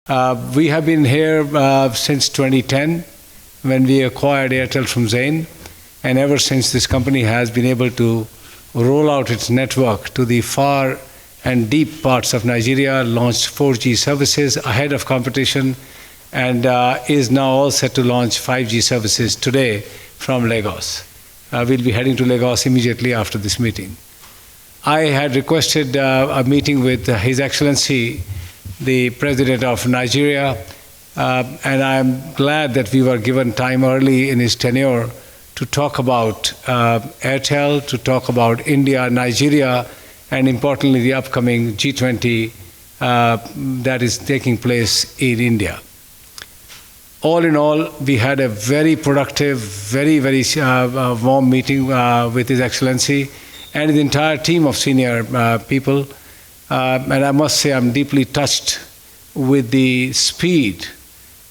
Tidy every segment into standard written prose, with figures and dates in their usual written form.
We have been here since 2010 when we acquired Airtel from Zain, and ever since this company has been able to roll out its network to the far and deep parts of Nigeria, launched 4G services ahead of competition, and is now all set to launch 5G services today from Lagos. We'll be heading to Lagos immediately after this meeting. I had requested a meeting with His Excellency, the President of Nigeria, and I'm glad that we were given time early in his tenure to talk about Airtel, to talk about India, Nigeria, and importantly the upcoming G20 that is taking place in India. All in all, we had a very productive, very warm meeting with His Excellency and the entire team of senior people. And I must say I'm deeply touched with the speed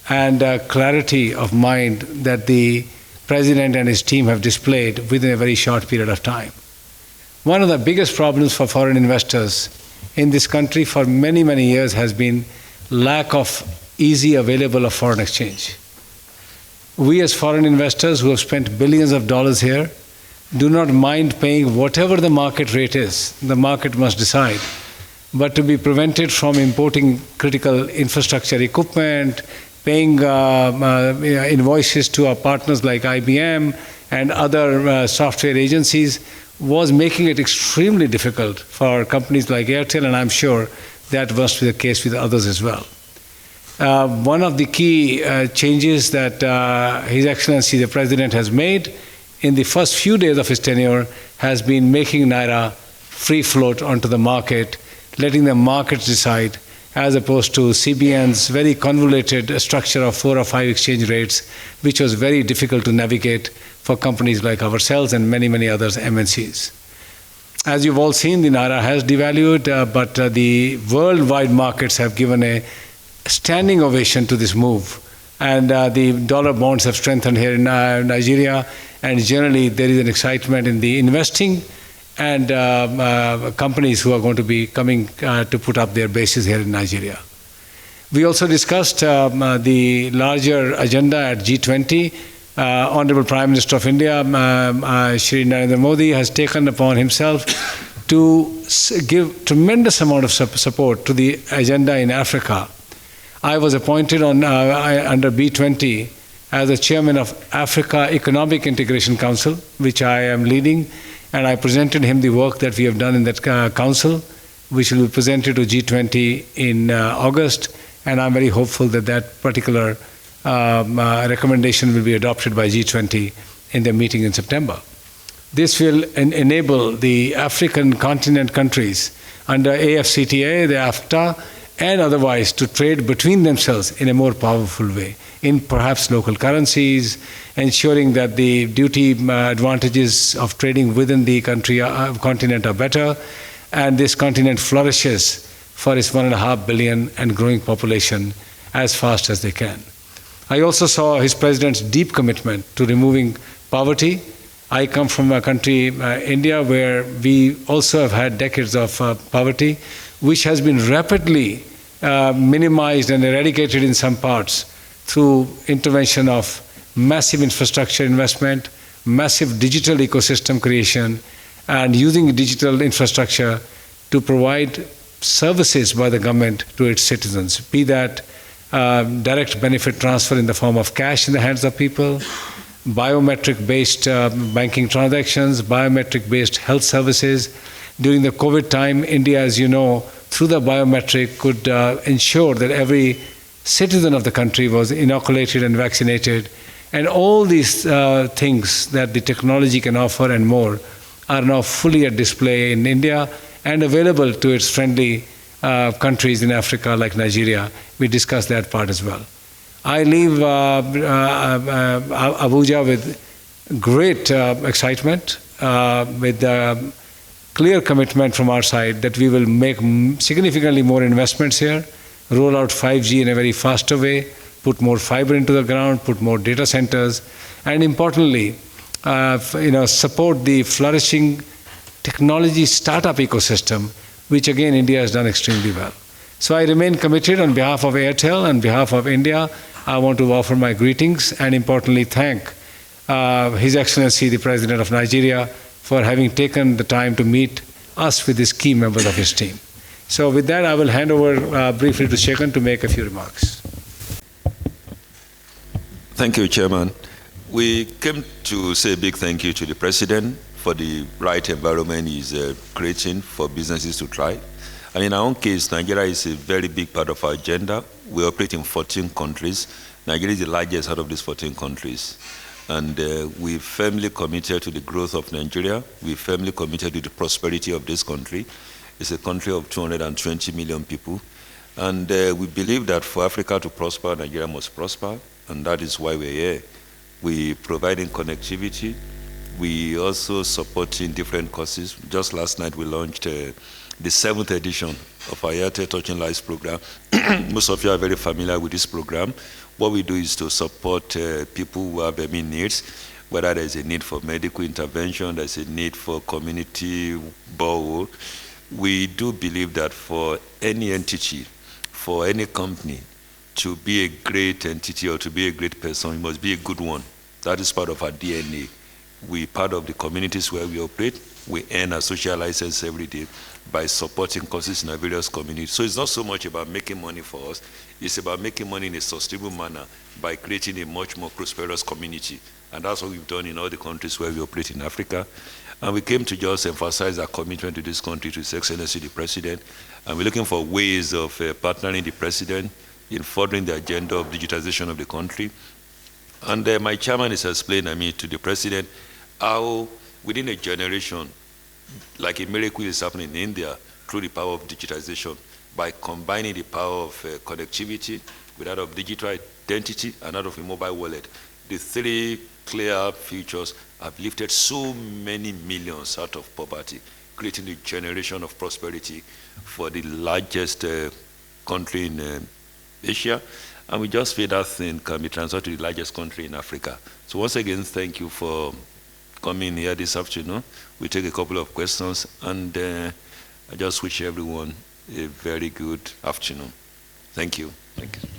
and clarity of mind that the President and his team have displayed within a very short period of time. One of the biggest problems for foreign investors in this country for many years has been lack of easy available of foreign exchange. We as foreign investors who have spent billions of dollars here do not mind paying whatever the market rate is. The market must decide. But to be prevented from importing critical infrastructure equipment, paying invoices to our partners like IBM and other software agencies was making it extremely difficult for companies like Airtel, and I'm sure that must be the case with others as well. One of the key changes that His Excellency the President has made in the first few days of his tenure has been making Naira free float onto the market, letting the markets decide, as opposed to CBN's very convoluted structure of 4 or 5 exchange rates, which was very difficult to navigate for companies like ourselves and many others MNCs. As you've all seen, the Naira has devalued, but the worldwide markets have given a standing ovation to this move. And the dollar bonds have strengthened here in Nigeria, and generally there is an excitement in the investing and companies who are going to be coming to put up their bases here in Nigeria. We also discussed the larger agenda at G20. Honorable Prime Minister of India, Shri Narendra Modi, has taken upon himself to give tremendous amount of support to the agenda in Africa. I was appointed under B20 as the chairman of Africa Economic Integration Council, which I am leading, and I presented him the work that we have done in that council, which will be presented to G20 in August, and I'm very hopeful that that particular recommendation will be adopted by G20 in their meeting in September. This will enable the African continent countries under AFCTA, the AFTA, and otherwise to trade between themselves in a more powerful way, in perhaps local currencies, ensuring that the duty advantages of trading within the continent are better, and this continent flourishes for its 1.5 billion and growing population as fast as they can. I also saw His President's deep commitment to removing poverty. I come from a country, India, where we also have had decades of poverty, which has been rapidly minimized and eradicated in some parts through intervention of massive infrastructure investment, massive digital ecosystem creation, and using digital infrastructure to provide services by the government to its citizens, be that direct benefit transfer in the form of cash in the hands of people, biometric-based banking transactions, biometric-based health services. During the COVID time, India, as you know, through the biometric could ensure that every citizen of the country was inoculated and vaccinated. And all these things that the technology can offer and more are now fully at display in India and available to its friendly countries in Africa like Nigeria. We discussed that part as well. I leave Abuja with great excitement, with clear commitment from our side that we will make significantly more investments here, roll out 5G in a very faster way, put more fiber into the ground, put more data centers, and importantly, support the flourishing technology startup ecosystem, which again India has done extremely well. So I remain committed on behalf of Airtel and behalf of India. I want to offer my greetings and importantly thank His Excellency the President of Nigeria for having taken the time to meet us with these key members of his team. So with that, I will hand over briefly to Shekhar to make a few remarks. Thank you, Chairman. We came to say a big thank you to the President for the right environment he's creating for businesses to thrive. And in our own case, Nigeria is a very big part of our agenda. We operate in 14 countries. Nigeria is the largest out of these 14 countries. And we're firmly committed to the growth of Nigeria. We're firmly committed to the prosperity of this country. It's a country of 220 million people. And we believe that for Africa to prosper, Nigeria must prosper. And that is why we're here. We're providing connectivity. We also supporting different causes. Just last night, we launched the 7th edition of our Airtel Touching Lives program. Most of you are very familiar with this program. What we do is to support people who have any needs, whether there's a need for medical intervention, there's a need for community borehole. We do believe that for any entity, for any company, to be a great entity or to be a great person, it must be a good one. That is part of our DNA. We're part of the communities where we operate. We earn our social license every day by supporting causes in our various communities. So it's not so much about making money for us, it's about making money in a sustainable manner by creating a much more prosperous community. And that's what we've done in all the countries where we operate in Africa. And we came to just emphasize our commitment to this country, to His Excellency the President. And we're looking for ways of partnering the President in furthering the agenda of digitization of the country. And my chairman has explained to the President how within a generation, like a miracle is happening in India through the power of digitization, by combining the power of connectivity with that of digital identity and that of a mobile wallet. The three clear features have lifted so many millions out of poverty, creating a generation of prosperity for the largest country in Asia. And we just feel that thing can be transferred to the largest country in Africa. So once again, thank you for coming here this afternoon. We take a couple of questions, and I just wish everyone a very good afternoon. Thank you. Thank you.